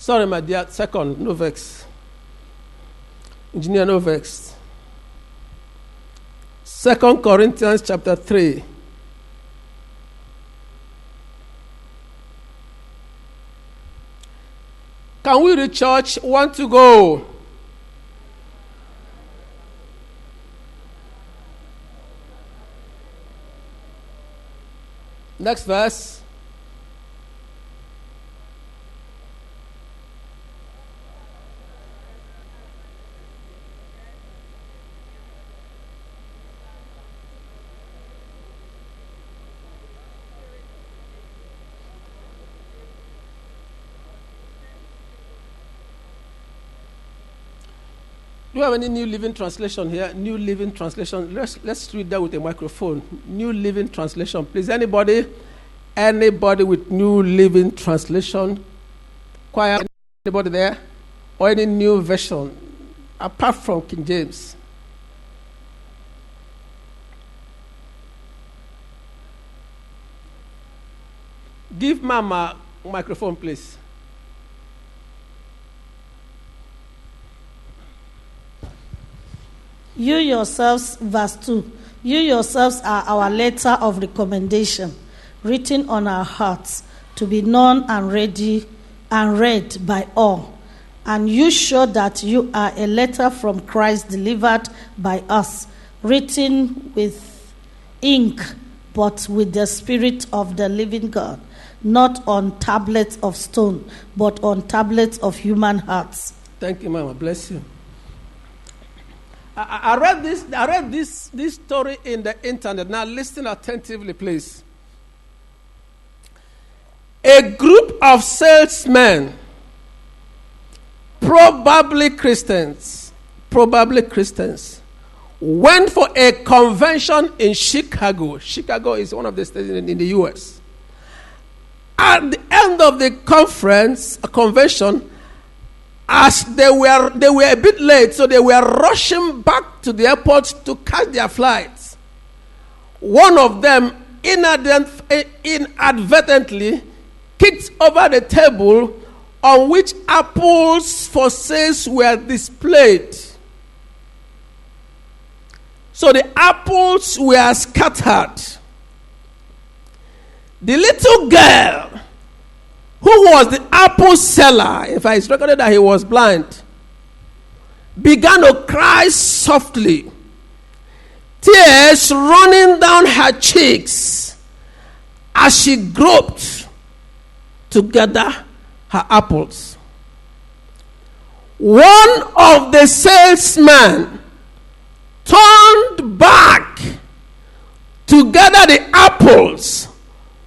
Sorry, my dear. Second, no vex. Engineer, no vex. 2 Corinthians chapter 3. Can we read church? Want to go? Next verse. Do you have any New Living Translation here? New Living Translation. Let's read that with a microphone. New Living Translation. Please, anybody with New Living Translation? Choir, anybody there? Or any new version, apart from King James? Give Mama a microphone, please. You yourselves, verse 2, you yourselves are our letter of recommendation, written on our hearts, to be known and read by all. And you show that you are a letter from Christ delivered by us, written with ink, but with the Spirit of the living God, not on tablets of stone, but on tablets of human hearts. Thank you, Mama. Bless you. I read this story in the internet. Now listen attentively, please. A group of salesmen, probably Christians, went for a convention in Chicago. Chicago is one of the states in the U.S. At the end of the convention, as they were a bit late, so they were rushing back to the airport to catch their flights. One of them inadvertently kicked over the table on which apples for sale were displayed. So the apples were scattered. The little girl, who was the apple seller, in fact, it's recorded that he was blind, began to cry softly, tears running down her cheeks as she groped to gather her apples. One of the salesmen turned back to gather the apples,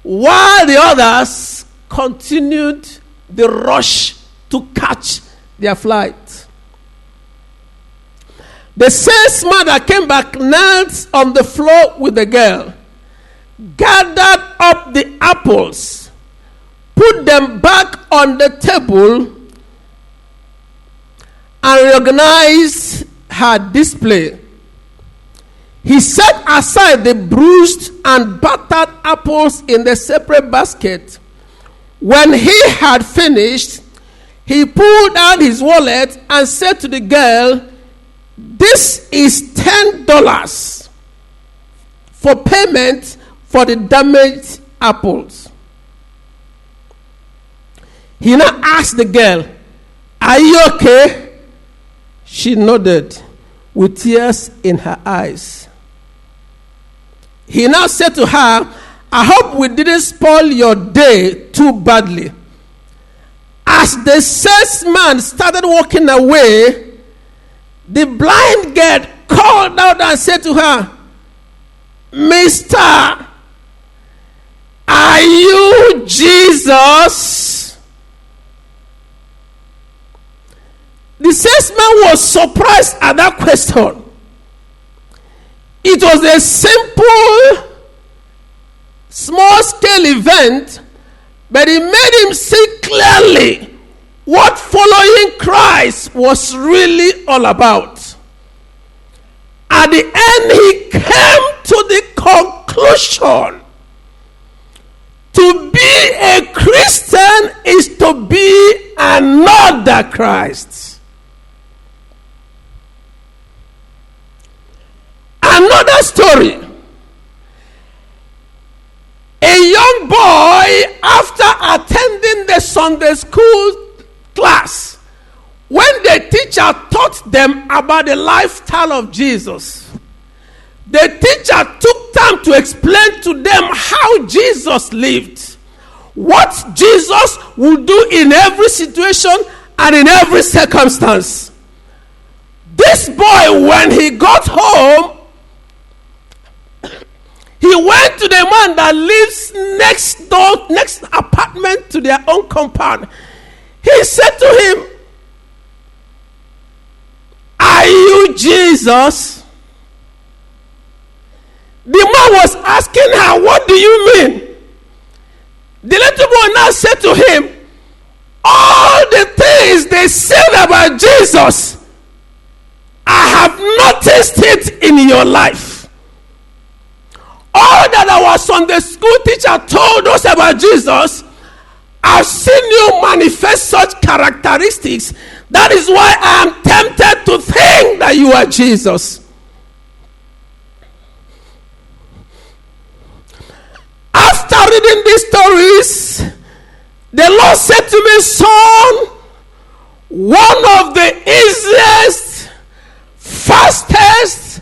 while the others continued the rush to catch their flight. The salesman that came back knelt on the floor with the girl, gathered up the apples, put them back on the table, and reorganized her display. He set aside the bruised and battered apples in the separate basket. When he had finished, he pulled out his wallet and said to the girl, "This is $10 for payment for the damaged apples." He now asked the girl, "Are you okay?" She nodded with tears in her eyes. He now said to her, "I hope we didn't spoil your day too badly." As the salesman started walking away, the blind girl called out and said to her, "Mister, are you Jesus?" The salesman was surprised at that question. It was a simple, small-scale event, but it made him see clearly what following Christ was really all about. At the end, he came to the conclusion To be a Christian is to be another Christ. Another story. A young boy, after attending the Sunday school class, when the teacher taught them about the lifestyle of Jesus, the teacher took time to explain to them how Jesus lived, what Jesus would do in every situation and in every circumstance. This boy, when he got home, he went to the man that lives next door, next apartment to their own compound. He said to him, "Are you Jesus?" The man was asking her, "What do you mean?" The little boy now said to him, "All the things they said about Jesus, I have noticed it in your life. All that our Sunday school teacher told us about Jesus, I've seen you manifest such characteristics. That is why I am tempted to think that you are Jesus." After reading these stories, the Lord said to me, "Son, one of the easiest, fastest,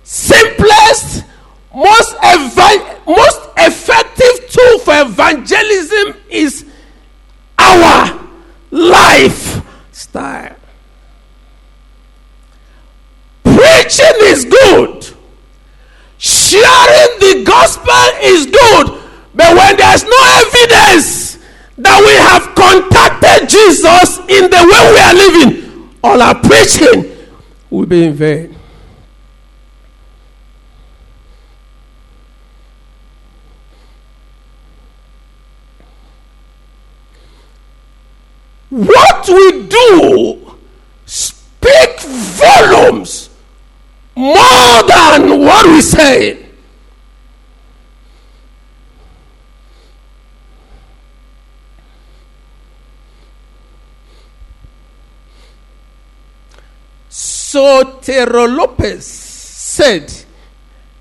simplest, most effective tool for evangelism is our lifestyle. Preaching is good. Sharing the gospel is good. But when there's no evidence that we have contacted Jesus in the way we are living, all our preaching will be in vain." What we do speak volumes more than what we say. Sotero Lopez said,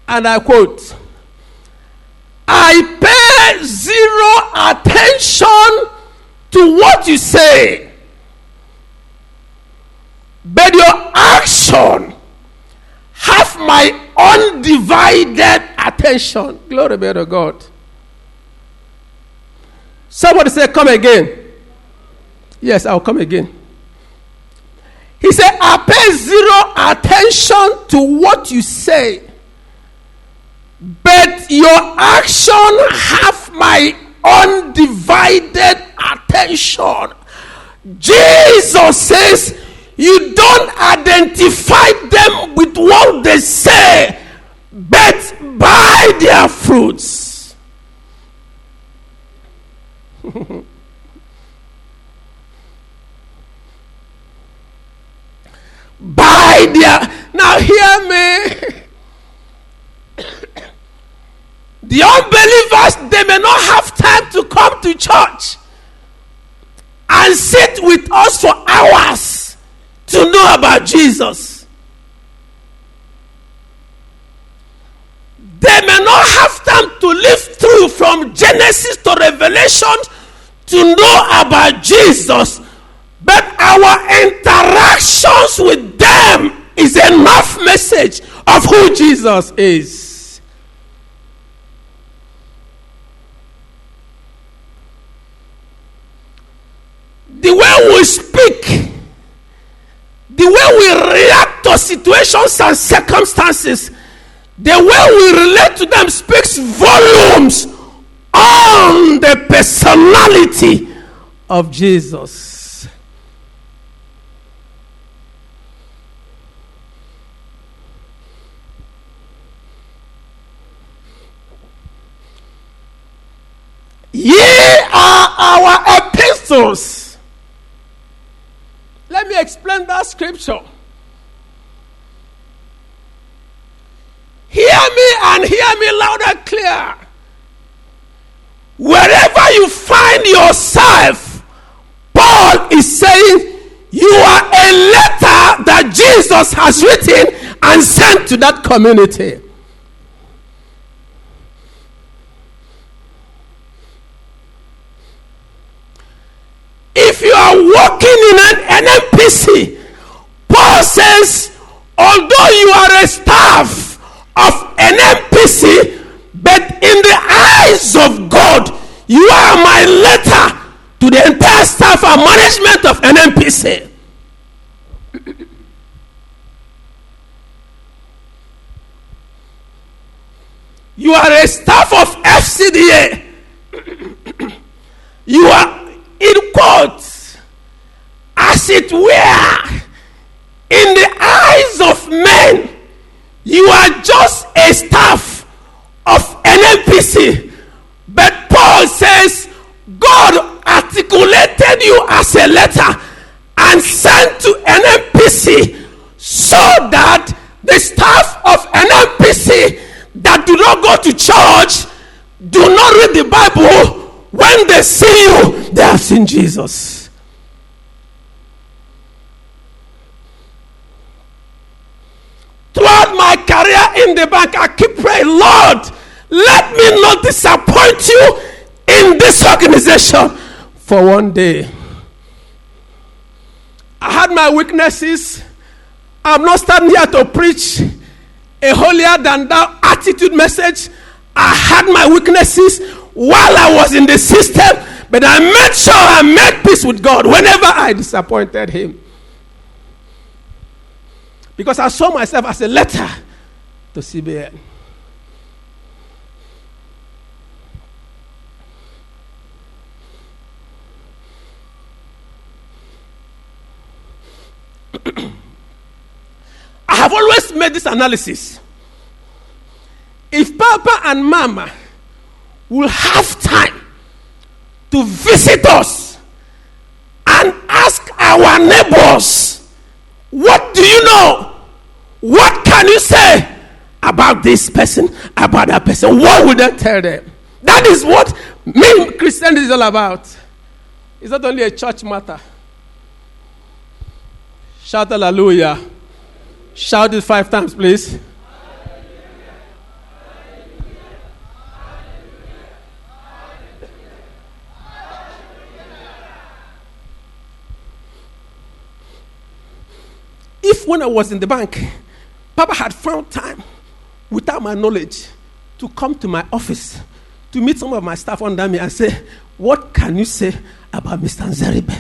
and I quote, "I pay zero attention to what you say, but your action have my undivided attention." Glory be to God. Somebody say, "Come again." Yes, I'll come again. He said, "I pay zero attention to what you say, but your action have my undivided attention." Jesus says, you don't identify them with what they say, but by their fruits. By their, now hear me. The unbelievers, they may not have time to come to church and sit with us for hours to know about Jesus. They may not have time to live through from Genesis to Revelation to know about Jesus, but our interactions with them is enough message of who Jesus is. The way we speak, the way we react to situations and circumstances, the way we relate to them speaks volumes on the personality of Jesus. Ye are our epistles. Let me explain that scripture. Hear me and hear me loud and clear. Wherever you find yourself, Paul is saying you are a letter that Jesus has written and sent to that community. If you are working in an NMPC, Paul says, although you are a staff of NMPC, but in the eyes of God, you are my letter to the entire staff and management of NMPC. You are a staff of FCDA. You are, in quotes, as it were, in the eyes of men, you are just a staff of NMPC. But Paul says, God articulated you as a letter and sent to NMPC so that the staff of NMPC that do not go to church, do not read the Bible, when they see you, they have seen Jesus. Throughout my career in the bank, I keep praying, Lord, let me not disappoint you in this organization for one day. I had my weaknesses. I'm not standing here to preach a holier than thou attitude message. I had my weaknesses while I was in the system, but I made sure I made peace with God whenever I disappointed him. Because I saw myself as a letter to CBN. I have always made this analysis. If Papa and Mama will have time to visit us and ask our neighbors, what do you know? What can you say about this person, about that person? What would they tell them? That is what Christianity is all about. It's not only a church matter. Shout hallelujah. Shout it 5 times, please. If when I was in the bank, Papa had found time, without my knowledge, to come to my office, to meet some of my staff under me and say, what can you say about Mr. Nzeribe?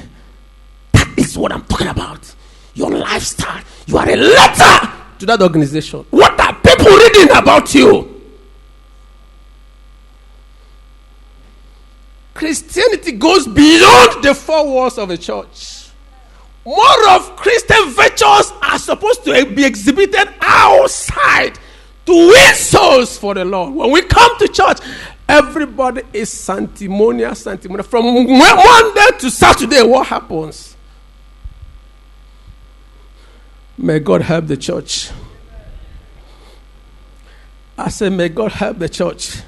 That is what I'm talking about. Your lifestyle. You are a letter to that organization. What are people reading about you? Christianity goes beyond the 4 walls of a church. More of Christian virtues are supposed to be exhibited outside to win souls for the Lord. When we come to church, everybody is sanctimonious. From Monday to Saturday, what happens? May God help the church. I say, may God help the church.